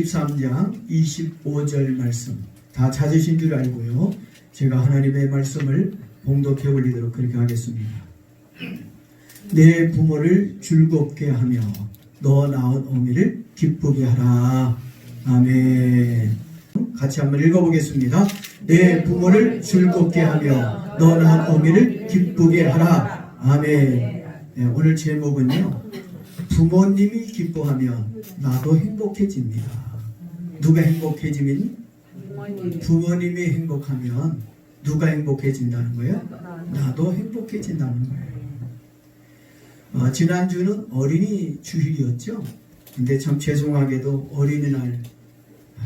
13장 25절 말씀 다 찾으신 줄 알고요. 제가 하나님의 말씀을 봉독해 올리도록 그렇게 하겠습니다. 내 부모를 즐겁게 하며 너 낳은 어미를 기쁘게 하라. 아멘. 같이 한번 읽어보겠습니다. 내 부모를 즐겁게 하며 너 낳은 어미를 기쁘게 하라. 아멘. 네, 오늘 제목은요, 부모님이 기뻐하면 나도 행복해집니다. 누가 행복해지면? 부모님이 행복하면 누가 행복해진다는 거예요? 나도 행복해진다는 거예요. 지난주는 어린이 주일이었죠. 근데 참 죄송하게도 어린이날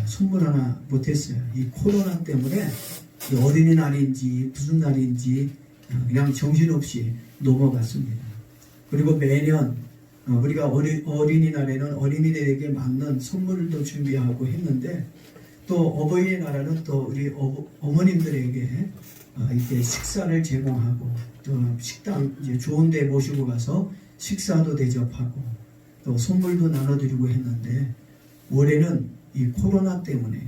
선물 하나 못했어요. 이 코로나 때문에 이 어린이날인지 무슨 날인지 그냥 정신없이 넘어갔습니다. 그리고 매년 우리가 어린이날에는 어린이들에게 맞는 선물도 준비하고 했는데, 또 어버이날에는 또 우리 어머님들에게 이렇게 식사를 제공하고, 또 식당 이제 좋은 데 모시고 가서 식사도 대접하고 또 선물도 나눠드리고 했는데, 올해는 이 코로나 때문에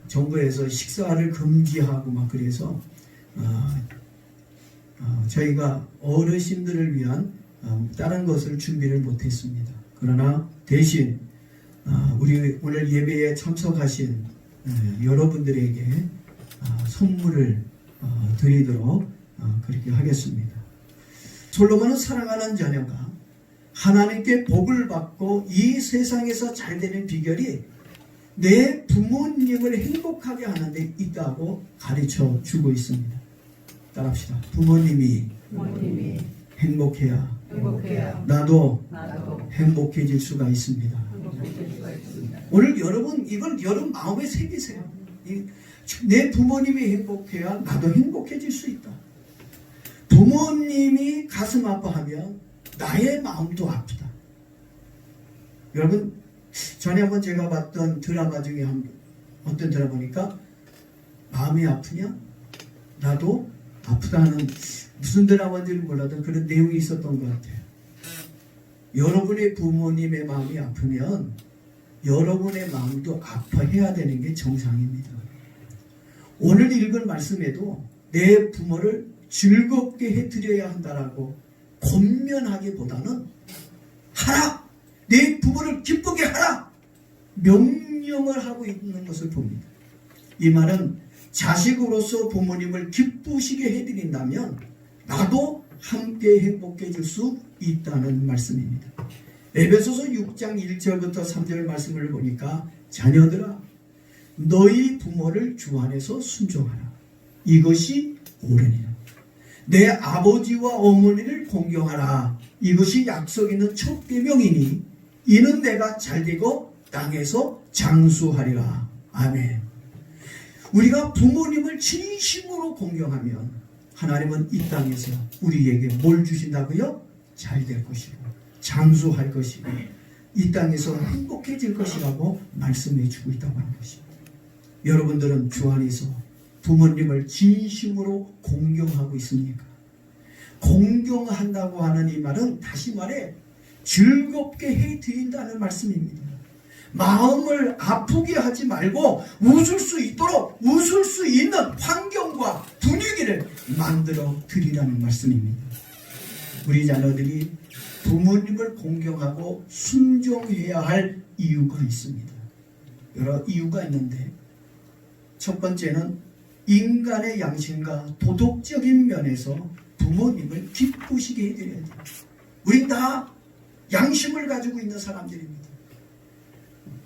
정부에서 식사를 금지하고 막 그래서 저희가 어르신들을 위한 다른 것을 준비를 못했습니다. 그러나 대신 우리 오늘 예배에 참석하신 여러분들에게 선물을 드리도록 그렇게 하겠습니다. 솔로몬은 사랑하는 자녀가 하나님께 복을 받고 이 세상에서 잘 되는 비결이 내 부모님을 행복하게 하는 데 있다고 가르쳐 주고 있습니다. 따라합시다. 부모님이 행복해야 나도 행복해질 수가 있습니다. 오늘 여러분 이걸 여러분 마음에 새기세요. 내 부모님이 행복해야 나도 행복해질 수 있다. 부모님이 가슴 아파하면 나의 마음도 아프다. 여러분, 전에 한번 제가 봤던 드라마 중에 어떤 드라마니까 마음이 아프냐? 나도 아프다는, 무슨 드라마인지는 몰라도 그런 내용이 있었던 것 같아요. 여러분의 부모님의 마음이 아프면 여러분의 마음도 아파해야 되는 게 정상입니다. 오늘 읽은 말씀에도 내 부모를 즐겁게 해드려야 한다라고 권면하기보다는 하라! 내 부모를 기쁘게 하라! 명령을 하고 있는 것을 봅니다. 이 말은 자식으로서 부모님을 기쁘시게 해드린다면 나도 함께 행복해질 수 있다는 말씀입니다. 에베소서 6장 1절부터 3절 말씀을 보니까 자녀들아 너희 부모를 주 안에서 순종하라. 이것이 옳으니라. 내 아버지와 어머니를 공경하라. 이것이 약속 있는 첫 계명이니 이는 내가 잘되고 땅에서 장수하리라. 아멘. 우리가 부모님을 진심으로 공경하면 하나님은 이 땅에서 우리에게 뭘 주신다고요? 잘될 것이고 장수할 것이고 이 땅에서 행복해질 것이라고 말씀해 주고 있다고 하는 것입니다. 여러분들은 주 안에서 부모님을 진심으로 공경하고 있습니까? 공경한다고 하는 이 말은 다시 말해 즐겁게 해드린다는 말씀입니다. 마음을 아프게 하지 말고 웃을 수 있도록 웃을 수 있는 환경과 분위기를 만들어 드리라는 말씀입니다. 우리 자녀들이 부모님을 공경하고 순종해야 할 이유가 있습니다. 여러 이유가 있는데, 첫 번째는 인간의 양심과 도덕적인 면에서 부모님을 기쁘시게 해드려야 돼요. 우린 다 양심을 가지고 있는 사람들입니다.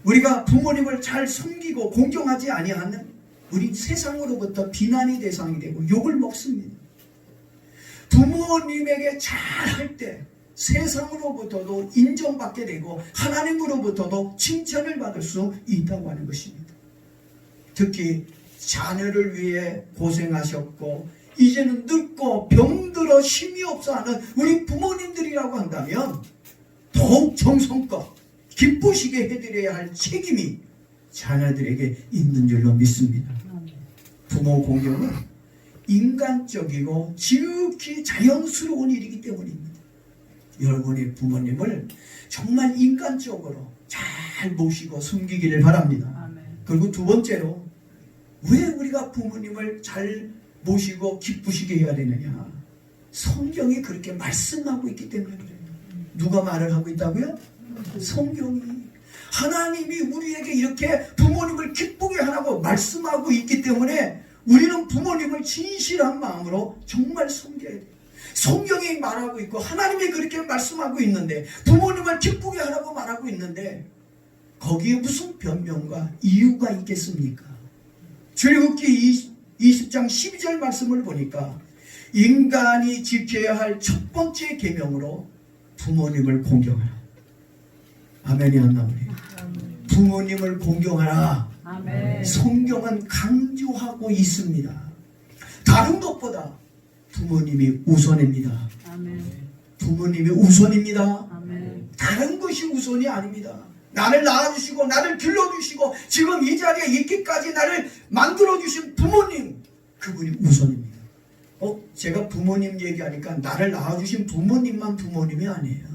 우리가 부모님을 잘 섬기고 공경하지 아니하는 우리 세상으로부터 비난의 대상이 되고 욕을 먹습니다. 부모님에게 잘할 때 세상으로부터도 인정받게 되고 하나님으로부터도 칭찬을 받을 수 있다고 하는 것입니다. 특히 자녀를 위해 고생하셨고 이제는 늙고 병들어 힘이 없어 하는 우리 부모님들이라고 한다면 더욱 정성껏 기쁘시게 해드려야 할 책임이 자녀들에게 있는 줄로 믿습니다. 부모 공경은 인간적이고 지극히 자연스러운 일이기 때문입니다. 여러분의 부모님을 정말 인간적으로 잘 모시고 섬기기를 바랍니다. 아멘. 그리고 두 번째로 왜 우리가 부모님을 잘 모시고 기쁘시게 해야 되느냐? 성경이 그렇게 말씀하고 있기 때문에 그래요. 누가 말을 하고 있다고요? 성경이. 하나님이 우리에게 이렇게 부모님을 기쁘게 하라고 말씀하고 있기 때문에 우리는 부모님을 진실한 마음으로 정말 섬겨야 돼요. 성경이 말하고 있고 하나님이 그렇게 말씀하고 있는데 부모님을 기쁘게 하라고 말하고 있는데 거기에 무슨 변명과 이유가 있겠습니까? 출애굽기 20장 12절 말씀을 보니까 인간이 지켜야 할 첫 번째 계명으로 부모님을 공경하라. 아멘이 안 나오네. 부모님을 공경하라. 아멘. 성경은 강조하고 있습니다. 다른 것보다 부모님이 우선입니다. 아멘. 부모님이 우선입니다. 아멘. 다른 것이 우선이 아닙니다. 나를 낳아주시고 나를 길러주시고 지금 이 자리에 있기까지 나를 만들어주신 부모님, 그분이 우선입니다. 제가 부모님 얘기하니까 나를 낳아주신 부모님만 부모님이 아니에요.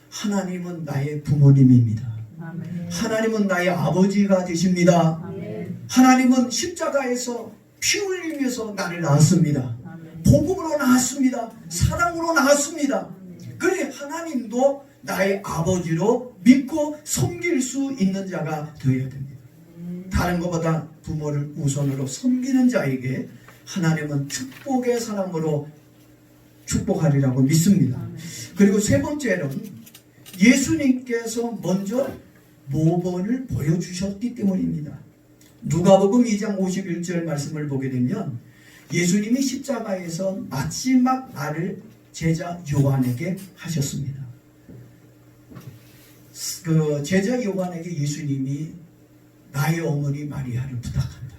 하나님은 나의 부모님입니다. 아멘. 하나님은 나의 아버지가 되십니다. 아멘. 하나님은 십자가에서 피 흘리면서 나를 낳았습니다. 아멘. 복음으로 낳았습니다. 사랑으로 낳았습니다. 그래 하나님도 나의 아버지로 믿고 섬길 수 있는 자가 되어야 됩니다. 다른 것보다 부모를 우선으로 섬기는 자에게 하나님은 축복의 사람으로 축복하리라고 믿습니다. 그리고 세 번째는 예수님께서 먼저 모범을 보여주셨기 때문입니다. 누가복음 2장 51절 말씀을 보게 되면 예수님이 십자가에서 마지막 말을 제자 요한에게 하셨습니다. 그 제자 요한에게 예수님이 나의 어머니 마리아를 부탁한다.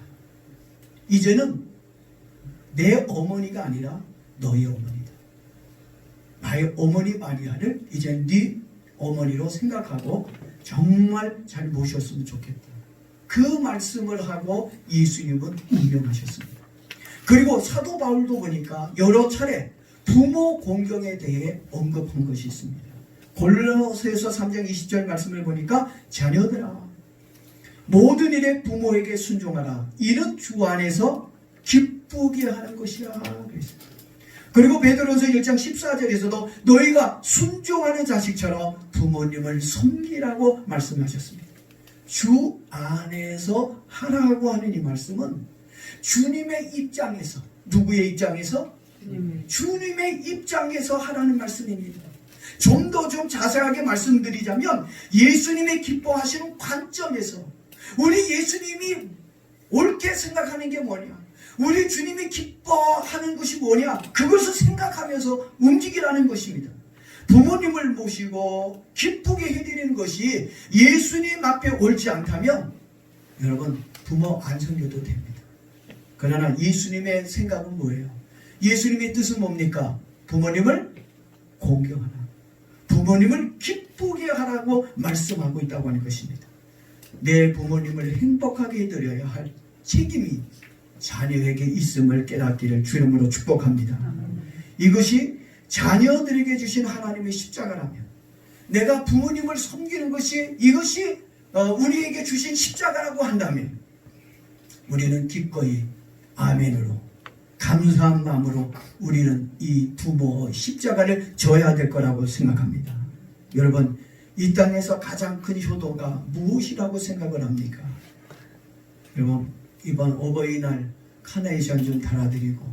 이제는 내 어머니가 아니라 너의 어머니다. 나의 어머니 마리아를 이제 네 어머니로 생각하고 정말 잘 모셨으면 좋겠다. 그 말씀을 하고 예수님은 운명하셨습니다. 그리고 사도 바울도 보니까 여러 차례 부모 공경에 대해 언급한 것이 있습니다. 골로새서 3장 20절 말씀을 보니까 자녀들아 모든 일에 부모에게 순종하라. 이는 주 안에서 기쁘게 하는 것이야. 그랬습니다. 그리고 베드로서 1장 14절에서도 너희가 순종하는 자식처럼 부모님을 섬기라고 말씀하셨습니다. 주 안에서 하라고 하는 이 말씀은 주님의 입장에서, 누구의 입장에서? 주님의 입장에서 하라는 말씀입니다. 좀 더 좀 자세하게 말씀드리자면 예수님의 기뻐하시는 관점에서 우리 예수님이 옳게 생각하는 게 뭐냐? 우리 주님이 기뻐하는 것이 뭐냐? 그것을 생각하면서 움직이라는 것입니다. 부모님을 모시고 기쁘게 해드리는 것이 예수님 앞에 옳지 않다면 여러분 부모 안 섬겨도 됩니다. 그러나 예수님의 생각은 뭐예요? 예수님의 뜻은 뭡니까? 부모님을 공경하라. 부모님을 기쁘게 하라고 말씀하고 있다고 하는 것입니다. 내 부모님을 행복하게 해드려야 할 책임이 자녀에게 있음을 깨닫기를 주님으로 축복합니다. 이것이 자녀들에게 주신 하나님의 십자가라면 내가 부모님을 섬기는 것이 이것이 우리에게 주신 십자가라고 한다면 우리는 기꺼이 아멘으로 감사한 마음으로 우리는 이 부모의 십자가를 져야 될 거라고 생각합니다. 여러분 이 땅에서 가장 큰 효도가 무엇이라고 생각을 합니까? 여러분 이번 어버이날 카네이션 좀 달아드리고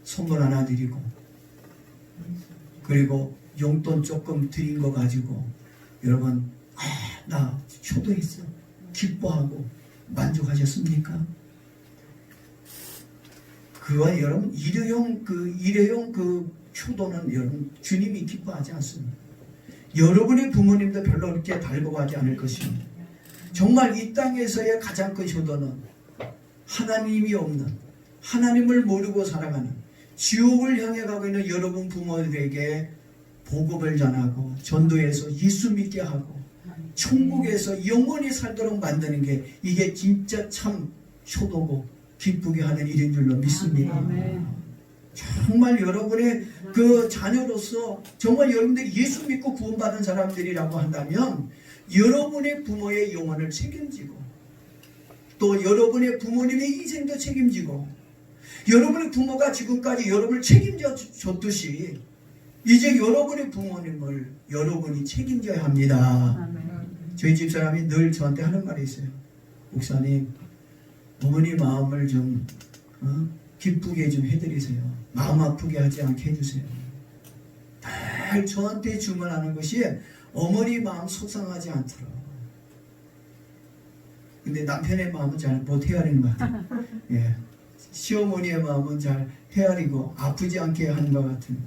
선물 하나 드리고 그리고 용돈 조금 드린 거 가지고 여러분 나 효도했어 기뻐하고 만족하셨습니까? 그와 여러분 일회용 효도는 여러분 주님이 기뻐하지 않습니다. 여러분의 부모님도 별로 그렇게 달궈하지 않을 것입니다. 정말 이 땅에서의 가장 큰 효도는 하나님이 없는 하나님을 모르고 살아가는 지옥을 향해 가고 있는 여러분 부모들에게 복음을 전하고 전도해서 예수 믿게 하고 천국에서 영원히 살도록 만드는 게 이게 진짜 참 효도고 기쁘게 하는 일인 줄로 믿습니다. 정말 여러분의 그 자녀로서 정말 여러분들이 예수 믿고 구원받은 사람들이라고 한다면 여러분의 부모의 영혼을 책임지고 또 여러분의 부모님의 인생도 책임지고 여러분의 부모가 지금까지 여러분을 책임져 줬듯이 이제 여러분의 부모님을 여러분이 책임져야 합니다. 저희 집사람이 늘 저한테 하는 말이 있어요. 목사님, 어머니 마음을 좀 기쁘게 좀 해드리세요. 마음 아프게 하지 않게 해주세요. 늘 저한테 주문하는 것이 어머니 마음 속상하지 않도록. 근데 남편의 마음은 잘 못 헤아리는 것 같아요. 예. 시어머니의 마음은 잘 헤아리고 아프지 않게 하는 것 같은.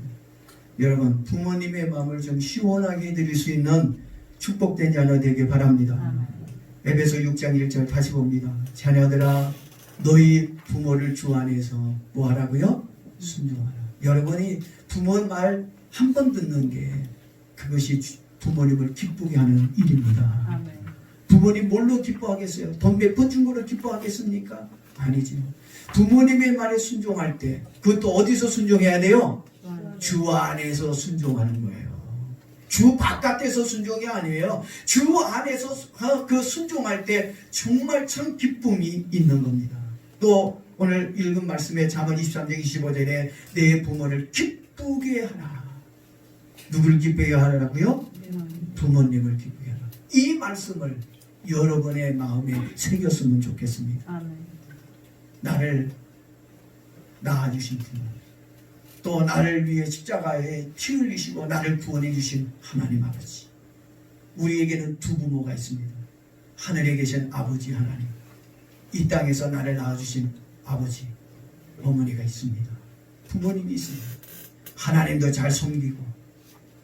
여러분, 부모님의 마음을 좀 시원하게 해드릴 수 있는 축복된 자녀 되길 바랍니다. 에베소 6장 1절 다시 봅니다. 자녀들아, 너희 부모를 주 안에서 뭐 하라고요? 순종하라. 여러분이 부모 말 한 번 듣는 게 그것이 부모님을 기쁘게 하는 일입니다. 부모님 뭘로 기뻐하겠어요? 돈 몇 번 준 거로 기뻐하겠습니까? 아니죠. 부모님의 말에 순종할 때 그것도 어디서 순종해야 돼요? 주 안에서 순종하는 거예요. 주 바깥에서 순종이 아니에요. 주 안에서 그 순종할 때 정말 참 기쁨이 있는 겁니다. 또 오늘 읽은 말씀에 잠언 23장 25절에 내 부모를 기쁘게 하라. 누굴 기쁘게 하라고요? 부모님을 기쁘게 하라. 이 말씀을 여러분의 마음에 새겼으면 좋겠습니다. 나를 낳아주신 부모, 또 나를 위해 십자가에 피 흘리시고 나를 구원해 주신 하나님 아버지. 우리에게는 두 부모가 있습니다. 하늘에 계신 아버지 하나님, 이 땅에서 나를 낳아주신 아버지, 어머니가 있습니다. 부모님이 있습니다. 하나님도 잘 섬기고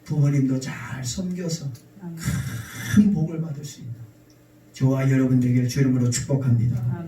부모님도 잘 섬겨서 큰 복을 받을 수 있는 저와 여러분 되기를 주의 이름으로 축복합니다.